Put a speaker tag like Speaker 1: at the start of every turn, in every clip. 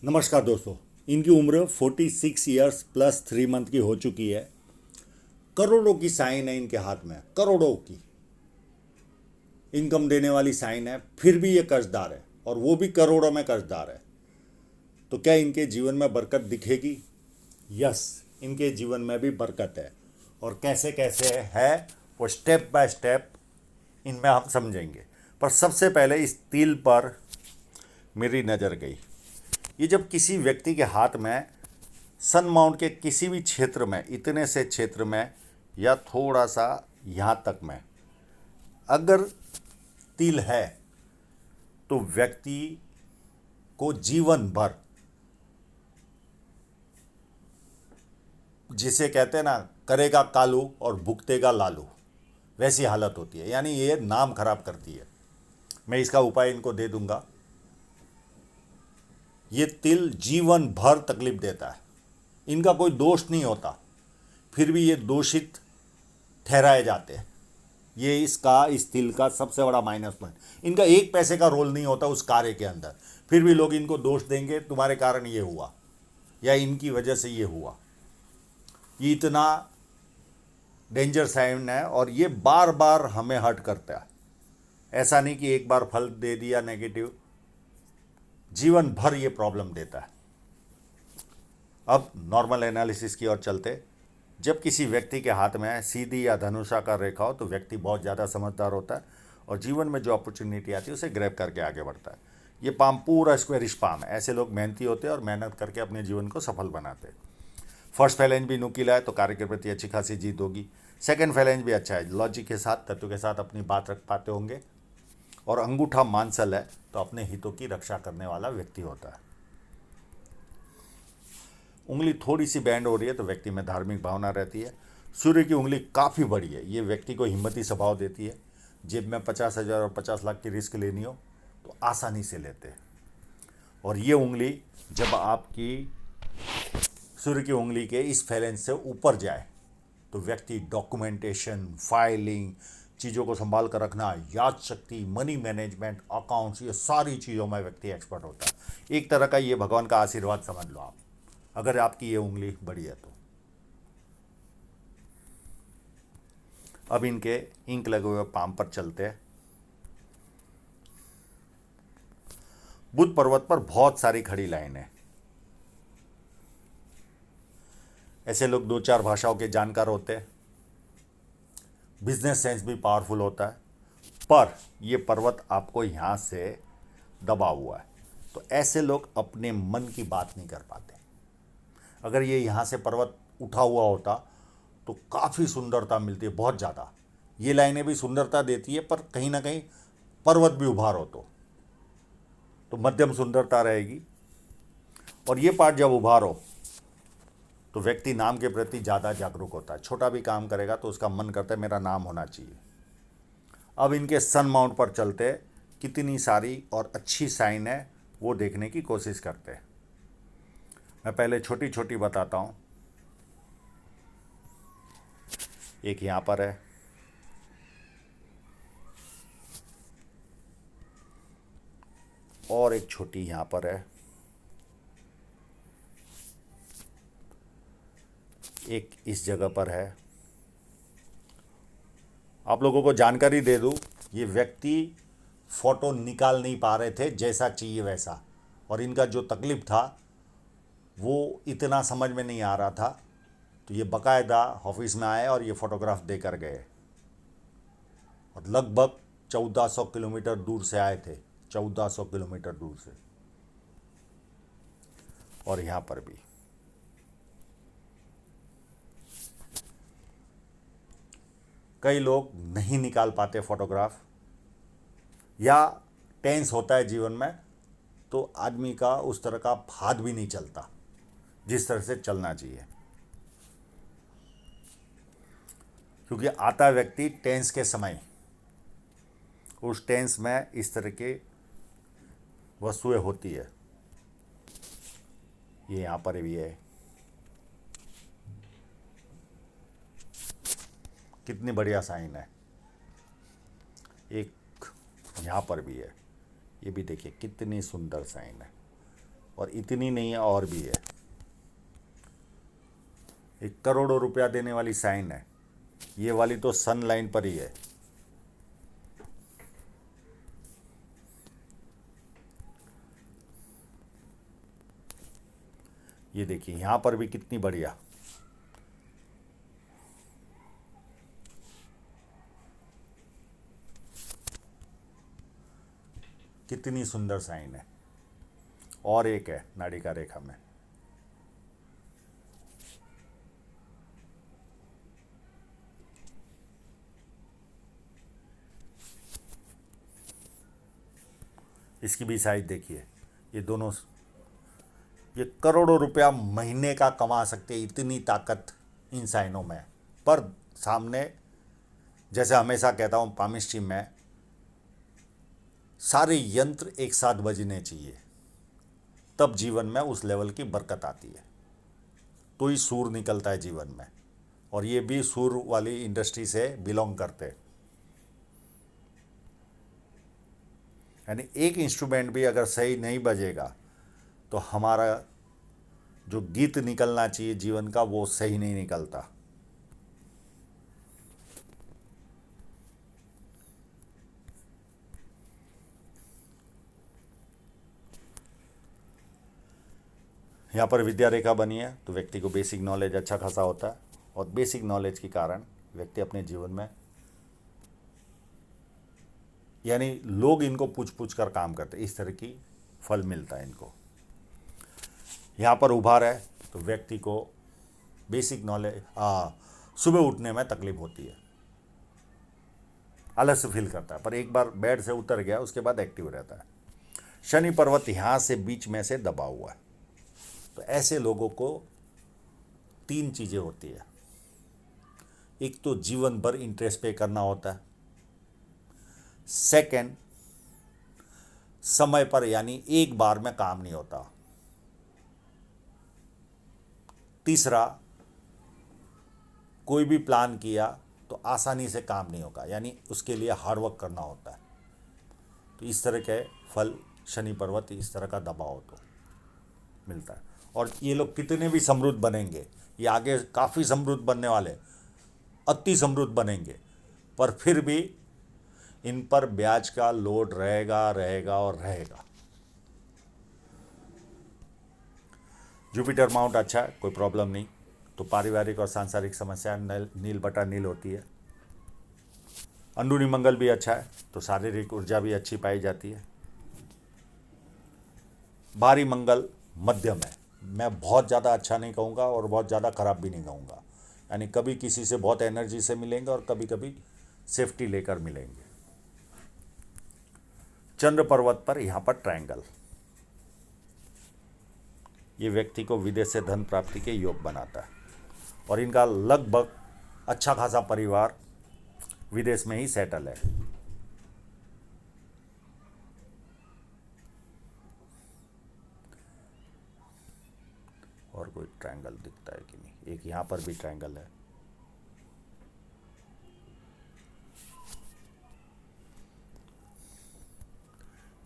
Speaker 1: नमस्कार दोस्तों। इनकी उम्र 46 ईयर्स प्लस 3 मंथ की हो चुकी है। करोड़ों की साइन है इनके हाथ में, करोड़ों की इनकम देने वाली साइन है, फिर भी ये कर्जदार है और वो भी करोड़ों में कर्जदार है। तो क्या इनके जीवन में बरकत दिखेगी? यस, इनके जीवन में भी बरकत है। और कैसे कैसे है वो स्टेप बाय स्टेप इनमें हम समझेंगे। पर सबसे पहले इस तिल पर मेरी नज़र गई। ये जब किसी व्यक्ति के हाथ में सन माउंट के किसी भी क्षेत्र में, इतने से क्षेत्र में या थोड़ा सा यहाँ तक में अगर तिल है तो व्यक्ति को जीवन भर, जिसे कहते हैं ना, करेगा कालू और भुगतेगा लालू, वैसी हालत होती है। यानी ये नाम खराब करती है। मैं इसका उपाय इनको दे दूंगा। ये तिल जीवन भर तकलीफ देता है। इनका कोई दोष नहीं होता, फिर भी ये दोषित ठहराए जाते हैं। ये इस तिल का सबसे बड़ा माइनस पॉइंट। इनका एक पैसे का रोल नहीं होता उस कार्य के अंदर, फिर भी लोग इनको दोष देंगे, तुम्हारे कारण ये हुआ या इनकी वजह से ये हुआ। ये इतना डेंजर साइन है और ये बार बार हमें हर्ट करता है। ऐसा नहीं कि एक बार फल दे दिया नेगेटिव, जीवन भर ये प्रॉब्लम देता है। अब नॉर्मल एनालिसिस की ओर चलते। जब किसी व्यक्ति के हाथ में सीधी या धनुषाकार रेखा हो तो व्यक्ति बहुत ज़्यादा समझदार होता है और जीवन में जो अपॉर्चुनिटी आती है उसे ग्रैब करके आगे बढ़ता है। ये पाम पूरा स्क्वेरिश पाम है। ऐसे लोग मेहनती होते हैं और मेहनत करके अपने जीवन को सफल बनाते हैं। फर्स्ट फैलेंज भी नुकीला है तो कार्य के प्रति अच्छी खासी जीत होगी। सेकंड फैलेंज भी अच्छा है, लॉजिक के साथ, तत्व के साथ अपनी बात रख पाते होंगे। और अंगूठा मांसल है तो अपने हितों की रक्षा करने वाला व्यक्ति होता है। उंगली थोड़ी सी बैंड हो रही है तो व्यक्ति में धार्मिक भावना रहती है। सूर्य की उंगली काफ़ी बड़ी है, ये व्यक्ति को हिम्मती स्वभाव देती है। जेब में 50,000 और 50 लाख की रिस्क लेनी हो तो आसानी से लेते हैं। और ये उंगली जब आपकी सूर्य की उंगली के इस फैलेंज से ऊपर जाए तो व्यक्ति डॉक्यूमेंटेशन, फाइलिंग, चीज़ों को संभाल कर रखना, याद शक्ति, मनी मैनेजमेंट, अकाउंट्स, ये सारी चीज़ों में व्यक्ति एक्सपर्ट होता है। एक तरह का ये भगवान का आशीर्वाद समझ लो आप, अगर आपकी ये उंगली बड़ी है तो। अब इनके इंक लगे हुए पाम पर चलते हैं। बुद्ध पर्वत पर बहुत सारी खड़ी लाइन है। ऐसे लोग 2-4 भाषाओं के जानकार होते हैं, बिजनेस सेंस भी पावरफुल होता है। पर ये पर्वत आपको यहाँ से दबा हुआ है तो ऐसे लोग अपने मन की बात नहीं कर पाते। अगर ये यहाँ से पर्वत उठा हुआ होता तो काफ़ी सुंदरता मिलती है, बहुत ज़्यादा। ये लाइनें भी सुंदरता देती है पर कहीं ना कहीं पर्वत भी उभार हो तो मध्यम सुंदरता रहेगी। और ये पार्ट जब उभार हो तो व्यक्ति नाम के प्रति ज़्यादा जागरूक होता है। छोटा भी काम करेगा तो उसका मन करता है मेरा नाम होना चाहिए। अब इनके सन माउंट पर चलते कितनी सारी और अच्छी साइन है वो देखने की कोशिश करते हैं। मैं पहले छोटी छोटी बताता हूँ। एक यहाँ पर है, और एक छोटी यहाँ पर है, एक इस जगह पर है। आप लोगों को जानकारी दे दूँ, ये व्यक्ति फ़ोटो निकाल नहीं पा रहे थे जैसा चाहिए वैसा, और इनका जो तकलीफ़ था वो इतना समझ में नहीं आ रहा था तो ये बकायदा ऑफिस में आए और ये फ़ोटोग्राफ देकर गए। और लगभग 1400 किलोमीटर दूर से आए थे, 1400 किलोमीटर दूर से। और यहाँ पर भी कई लोग नहीं निकाल पाते फ़ोटोग्राफ, या टेंस होता है जीवन में तो आदमी का उस तरह का हाथ भी नहीं चलता जिस तरह से चलना चाहिए, क्योंकि आता व्यक्ति टेंस के समय, उस टेंस में इस तरह की वस्तुएं होती है। ये यहाँ पर भी है, कितनी बढ़िया साइन है। एक यहाँ पर भी है, ये भी देखिए कितनी सुंदर साइन है। और इतनी नहीं है, और भी है। एक करोड़ों रुपया देने वाली साइन है, ये वाली तो सन लाइन पर ही है। ये देखिए यहां पर भी कितनी बढ़िया, कितनी सुंदर साइन है। और एक है नाड़िका रेखा में, इसकी भी साइज देखिए। ये दोनों, ये करोड़ों रुपया महीने का कमा सकते, इतनी ताकत इन साइनों में। पर सामने, जैसे हमेशा कहता हूँ पामिस्ट्री में, सारे यंत्र एक साथ बजने चाहिए, तब जीवन में उस लेवल की बरकत आती है, तो ही सूर निकलता है जीवन में। और ये भी सूर वाली इंडस्ट्री से बिलोंग करते हैं। यानी एक इंस्ट्रूमेंट भी अगर सही नहीं बजेगा तो हमारा जो गीत निकलना चाहिए जीवन का, वो सही नहीं निकलता। यहाँ पर विद्या रेखा बनी है तो व्यक्ति को बेसिक नॉलेज अच्छा खासा होता है, और बेसिक नॉलेज के कारण व्यक्ति अपने जीवन में, यानी लोग इनको पूछ पूछ कर काम करते, इस तरह की फल मिलता है इनको। यहाँ पर उभार है तो व्यक्ति को बेसिक नॉलेज, सुबह उठने में तकलीफ होती है, आलस फील करता है, पर एक बार बेड से उतर गया उसके बाद एक्टिव रहता है। शनि पर्वत यहाँ से बीच में से दबा हुआ है, तो ऐसे लोगों को 3 चीज़ें होती है। एक तो जीवन भर इंटरेस्ट पे करना होता है, सेकंड समय पर, यानी एक बार में काम नहीं होता, तीसरा कोई भी प्लान किया तो आसानी से काम नहीं होगा, यानी उसके लिए हार्डवर्क करना होता है। तो इस तरह के फल शनि पर्वत इस तरह का दबाव तो मिलता है। और ये लोग कितने भी समृद्ध बनेंगे, ये आगे काफ़ी समृद्ध बनने वाले, अति समृद्ध बनेंगे, पर फिर भी इन पर ब्याज का लोड रहेगा रहेगा और रहेगा। जुपिटर माउंट अच्छा है, कोई प्रॉब्लम नहीं। तो पारिवारिक और सांसारिक समस्या नील बटा नील होती है। अंदरूनी मंगल भी अच्छा है, तो शारीरिक ऊर्जा भी अच्छी पाई जाती है। बाहरी मंगल मध्यम है, मैं बहुत ज़्यादा अच्छा नहीं कहूँगा और बहुत ज़्यादा खराब भी नहीं कहूँगा, यानी कभी किसी से बहुत एनर्जी से मिलेंगे और कभी कभी सेफ्टी लेकर मिलेंगे। चंद्र पर्वत पर यहाँ पर ट्रायंगल, ये व्यक्ति को विदेश से धन प्राप्ति के योग बनाता है, और इनका लगभग अच्छा खासा परिवार विदेश में ही सेटल है। और कोई ट्रायंगल दिखता है कि नहीं? एक यहाँ पर भी ट्रायंगल है,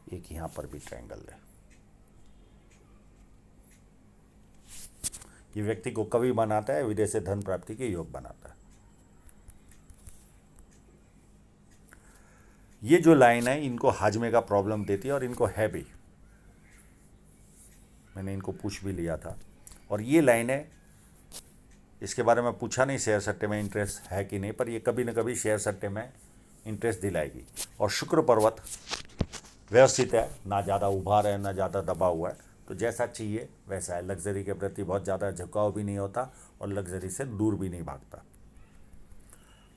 Speaker 1: एक यहाँ पर भी ट्रायंगल है। ये व्यक्ति को कवि बनाता है, विदेश से धन प्राप्ति के योग बनाता है। ये जो लाइन है इनको हाजमे का प्रॉब्लम देती है, और इनको है भी, मैंने इनको पूछ भी लिया था। और ये लाइन है, इसके बारे में पूछा नहीं शेयर सट्टे में इंटरेस्ट है कि नहीं, पर ये कभी न कभी शेयर सट्टे में इंटरेस्ट दिलाएगी। और शुक्र पर्वत व्यवस्थित है, ना ज़्यादा उभार है ना ज़्यादा दबा हुआ है, तो जैसा चाहिए वैसा है। लग्जरी के प्रति बहुत ज़्यादा झुकाव भी नहीं होता और लग्जरी से दूर भी नहीं भागता।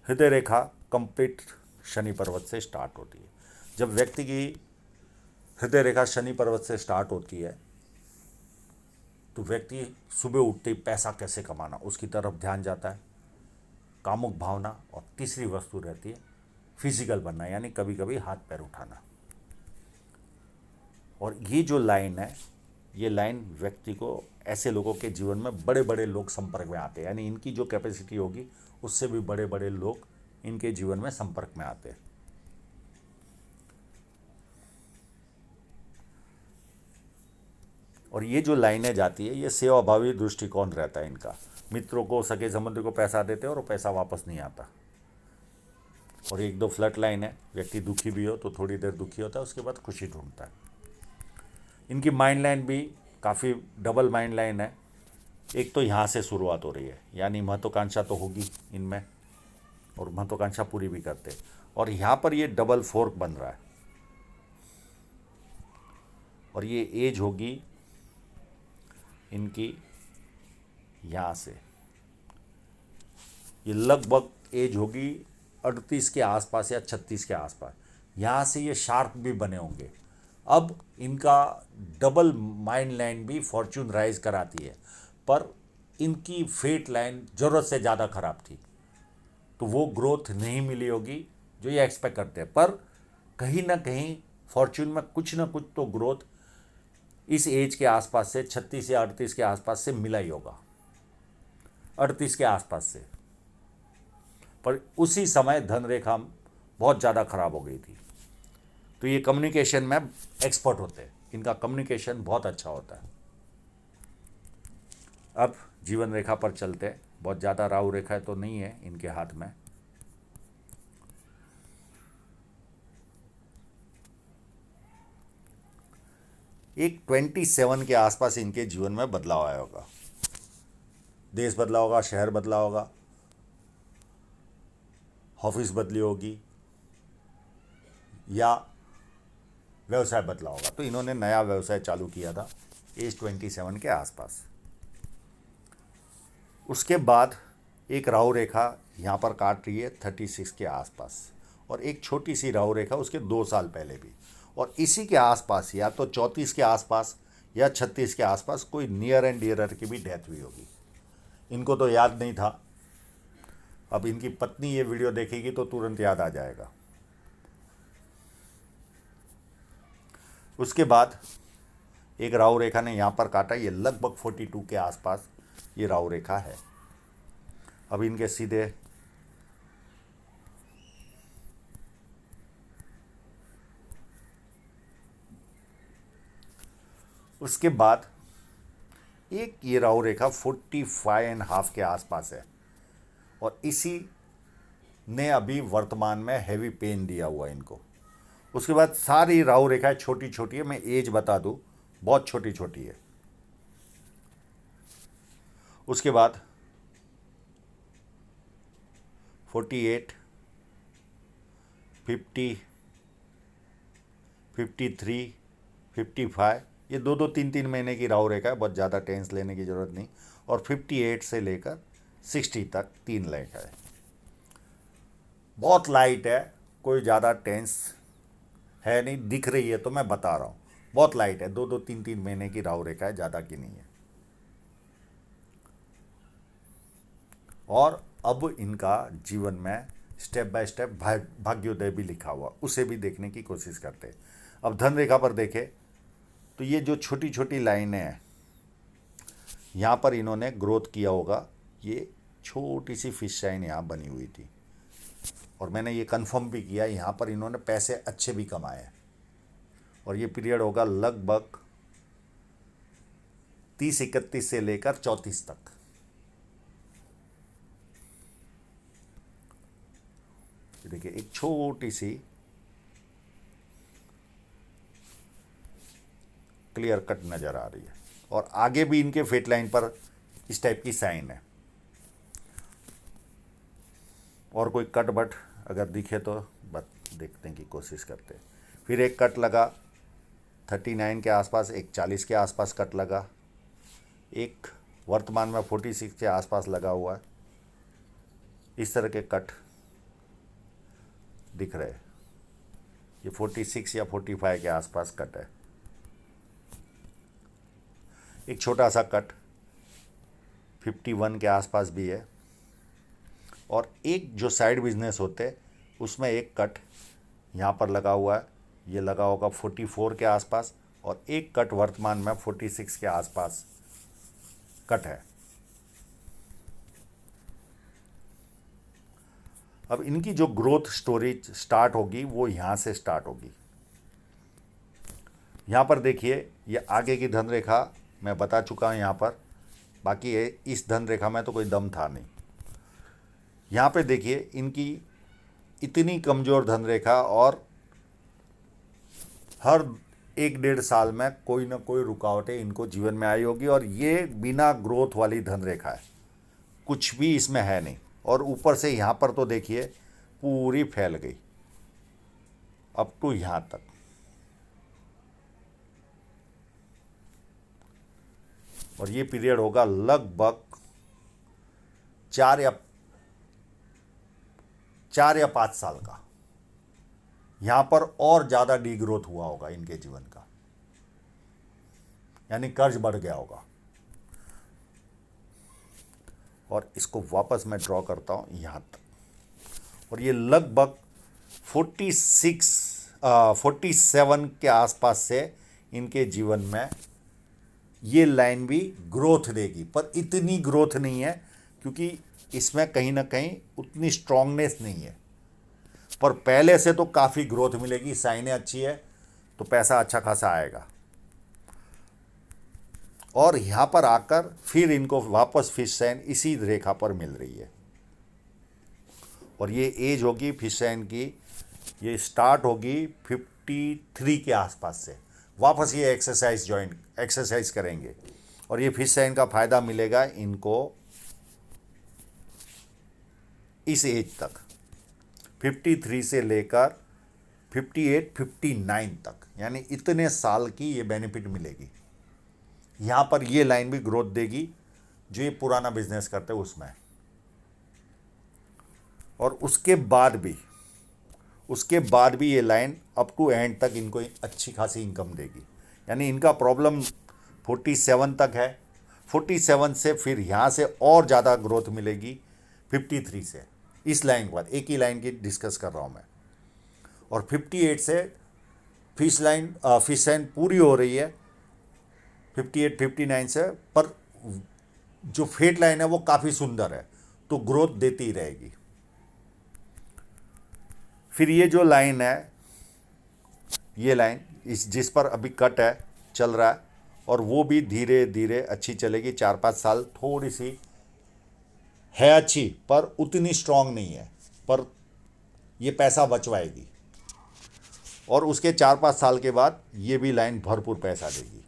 Speaker 1: हृदय रेखा कंप्लीट शनि पर्वत से स्टार्ट होती है। जब व्यक्ति की हृदय रेखा शनि पर्वत से स्टार्ट होती है तो व्यक्ति सुबह उठते ही पैसा कैसे कमाना उसकी तरफ ध्यान जाता है, कामुक भावना, और तीसरी वस्तु रहती है फिजिकल बनना, यानी कभी कभी हाथ पैर उठाना। और ये जो लाइन है, ये लाइन व्यक्ति को, ऐसे लोगों के जीवन में बड़े बड़े लोग संपर्क में आते हैं, यानी इनकी जो कैपेसिटी होगी उससे भी बड़े बड़े लोग इनके जीवन में संपर्क में आते हैं। और ये जो लाइनें जाती है ये सेवाभावी दृष्टिकोण रहता है इनका। मित्रों को, सगे संबंधी को पैसा देते हैं और वो पैसा वापस नहीं आता। और एक दो फ्लड लाइन है, व्यक्ति दुखी भी हो तो थोड़ी देर दुखी होता है, उसके बाद खुशी ढूंढता है। इनकी माइंड लाइन भी काफ़ी डबल माइंड लाइन है। एक तो यहाँ से शुरुआत हो रही है, यानी महत्वाकांक्षा तो होगी इनमें और महत्वाकांक्षा पूरी भी करते हैं, और यहाँ पर ये डबल फोर्क बन रहा है। और ये एज होगी इनकी यहाँ से, ये लगभग एज होगी 38 के आसपास या 36 के आसपास। यहाँ से ये शार्प भी बने होंगे। अब इनका डबल माइंड लाइन भी फॉर्च्यून राइज कराती है, पर इनकी फेट लाइन ज़रूरत से ज़्यादा ख़राब थी, तो वो ग्रोथ नहीं मिली होगी जो ये एक्सपेक्ट करते हैं। पर कहीं ना कहीं फॉर्च्यून में कुछ ना कुछ तो ग्रोथ इस एज के आसपास से 36 या 38 के आसपास से मिला ही होगा, 38 के आसपास से। पर उसी समय धन रेखा बहुत ज़्यादा खराब हो गई थी। तो ये कम्युनिकेशन में एक्सपर्ट होते हैं, इनका कम्युनिकेशन बहुत अच्छा होता है। अब जीवन रेखा पर चलते हैं। बहुत ज़्यादा राहु रेखा तो नहीं है इनके हाथ में। एक 27 के आसपास इनके जीवन में बदलाव आया होगा। देश बदला होगा, शहर बदला होगा, ऑफिस बदली होगी या व्यवसाय बदला होगा। तो इन्होंने नया व्यवसाय चालू किया था एज 27 के आसपास। उसके बाद एक राहु रेखा यहाँ पर काट रही है 36 के आसपास, और एक छोटी सी राहु रेखा उसके 2 साल पहले भी। और इसी के आसपास या तो 34 के आसपास या 36 के आसपास कोई नियर एंड डियरर की भी डेथ हुई होगी। इनको तो याद नहीं था, अब इनकी पत्नी ये वीडियो देखेगी तो तुरंत याद आ जाएगा। उसके बाद एक राहु रेखा ने यहाँ पर काटा, ये लगभग 42 के आसपास ये राहु रेखा है। अब इनके सीधे उसके बाद एक ये राहु रेखा 45.5 के आसपास है, और इसी ने अभी वर्तमान में हैवी पेन दिया हुआ है इनको। उसके बाद सारी राहु रेखाएं छोटी छोटी है, मैं एज बता दूं, बहुत छोटी छोटी है। उसके बाद 48, 50, 53, 55, ये 2-3 महीने की राहु रेखा है, बहुत ज़्यादा टेंस लेने की ज़रूरत नहीं। और 58 से लेकर 60 तक 3 रेखा है, बहुत लाइट है, कोई ज़्यादा टेंस है नहीं। दिख रही है तो मैं बता रहा हूँ, बहुत लाइट है, 2-3 महीने की राहु रेखा है, ज़्यादा की नहीं है। और अब इनका जीवन में स्टेप बाय स्टेप भाग्योदय भी लिखा हुआ, उसे भी देखने की कोशिश करते हैं। अब धन रेखा पर देखें तो ये जो छोटी छोटी लाइनें हैं, यहाँ पर इन्होंने ग्रोथ किया होगा। ये छोटी सी फिश शाइन यहाँ बनी हुई थी, और मैंने ये कंफर्म भी किया, यहाँ पर इन्होंने पैसे अच्छे भी कमाए हैं। और ये पीरियड होगा लगभग 30-31 से लेकर 34 तक। देखिए एक छोटी सी क्लियर कट नज़र आ रही है, और आगे भी इनके फेट लाइन पर इस टाइप की साइन है। और कोई कट बट अगर दिखे तो देखने की कोशिश करते हैं। फिर एक कट लगा 39 के आसपास, एक 40 के आसपास कट लगा, एक वर्तमान में 46 के आसपास लगा हुआ है। इस तरह के कट दिख रहे हैं। ये 46 या 45 के आसपास कट है। एक छोटा सा कट 51 के आसपास भी है, और एक जो साइड बिजनेस होते हैं उसमें एक कट यहाँ पर लगा हुआ है, ये लगा होगा 44 के आसपास, और एक कट वर्तमान में 46 के आसपास कट है। अब इनकी जो ग्रोथ स्टोरी स्टार्ट होगी वो यहाँ से स्टार्ट होगी। यहाँ पर देखिए, ये आगे की धन रेखा मैं बता चुका हूँ यहाँ पर। बाकी है इस धन रेखा में तो कोई दम था नहीं। यहाँ पे देखिए इनकी इतनी कमज़ोर धन रेखा और हर 1-1.5 साल में कोई ना कोई रुकावटें इनको जीवन में आई होगी, और ये बिना ग्रोथ वाली धन रेखा है, कुछ भी इसमें है नहीं। और ऊपर से यहाँ पर तो देखिए पूरी फैल गई अप टू यहाँ तक। और ये पीरियड होगा लगभग 4 या 5 साल का। यहाँ पर और ज़्यादा डीग्रोथ हुआ होगा इनके जीवन का, यानी कर्ज बढ़ गया होगा। और इसको वापस मैं ड्रॉ करता हूँ यहाँ तक, और ये लगभग 47 के आसपास से इनके जीवन में ये लाइन भी ग्रोथ देगी, पर इतनी ग्रोथ नहीं है क्योंकि इसमें कहीं ना कहीं उतनी स्ट्रांगनेस नहीं है। पर पहले से तो काफ़ी ग्रोथ मिलेगी, साइनें अच्छी है तो पैसा अच्छा खासा आएगा। और यहाँ पर आकर फिर इनको वापस फिश साइन इसी रेखा पर मिल रही है। और ये एज होगी फिश साइन की, ये स्टार्ट होगी 53 के आसपास से। वापस ये एक्सरसाइज करेंगे, और ये फिश साइन का फ़ायदा मिलेगा इनको इस एज तक, 53 से लेकर 58-59 तक, यानी इतने साल की ये बेनिफिट मिलेगी। यहाँ पर ये लाइन भी ग्रोथ देगी जो ये पुराना बिजनेस करते हैं उसमें। और उसके बाद भी ये लाइन अप टू एंड तक इनको अच्छी खासी इनकम देगी। यानी इनका प्रॉब्लम 47 तक है, 47 से फिर यहाँ से और ज़्यादा ग्रोथ मिलेगी 53 से। इस लाइन के बाद एक ही लाइन की डिस्कस कर रहा हूँ मैं। और 58 से फिश लाइन पूरी हो रही है 58-59 से, पर जो फेट लाइन है वो काफ़ी सुंदर है, तो ग्रोथ देती ही रहेगी। फिर ये जो लाइन है, ये लाइन जिस पर अभी कट है चल रहा है, और वो भी धीरे धीरे अच्छी चलेगी। 4-5 साल थोड़ी सी है अच्छी, पर उतनी स्ट्रांग नहीं है, पर ये पैसा बचवाएगी। और उसके 4-5 साल के बाद ये भी लाइन भरपूर पैसा देगी।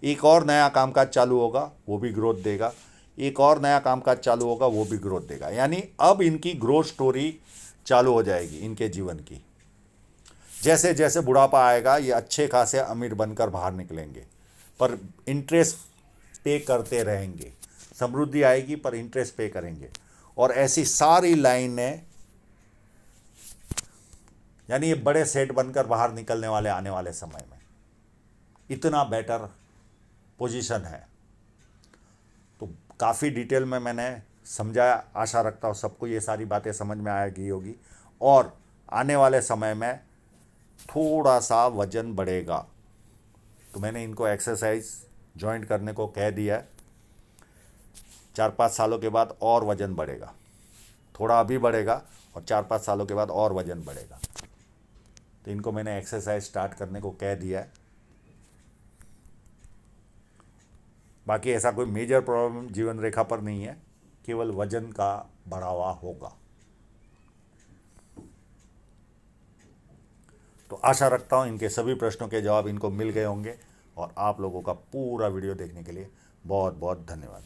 Speaker 1: एक और नया कामकाज चालू होगा, वो भी ग्रोथ देगा। एक और नया कामकाज चालू होगा, वो भी ग्रोथ देगा। यानी अब इनकी ग्रोथ स्टोरी चालू हो जाएगी इनके जीवन की। जैसे जैसे बुढ़ापा आएगा ये अच्छे खासे अमीर बनकर बाहर निकलेंगे, पर इंटरेस्ट पे करते रहेंगे। समृद्धि आएगी पर इंटरेस्ट पे करेंगे। और ऐसी सारी लाइनें, यानी ये बड़े सेट बनकर बाहर निकलने वाले आने वाले समय में। इतना बेटर पोजीशन है। तो काफ़ी डिटेल में मैंने समझाया, आशा रखता हूँ सबको ये सारी बातें समझ में आ गई होगी। और आने वाले समय में थोड़ा सा वजन बढ़ेगा, तो मैंने इनको एक्सरसाइज ज्वाइन करने को कह दिया है। 4-5 सालों के बाद और वजन बढ़ेगा, थोड़ा अभी बढ़ेगा और 4-5 सालों के बाद और वजन बढ़ेगा। तो इनको मैंने एक्सरसाइज स्टार्ट करने को कह दिया है। बाकी ऐसा कोई मेजर प्रॉब्लम जीवन रेखा पर नहीं है, केवल वजन का बढ़ावा होगा। तो आशा रखता हूँ इनके सभी प्रश्नों के जवाब इनको मिल गए होंगे। और आप लोगों का पूरा वीडियो देखने के लिए बहुत बहुत धन्यवाद।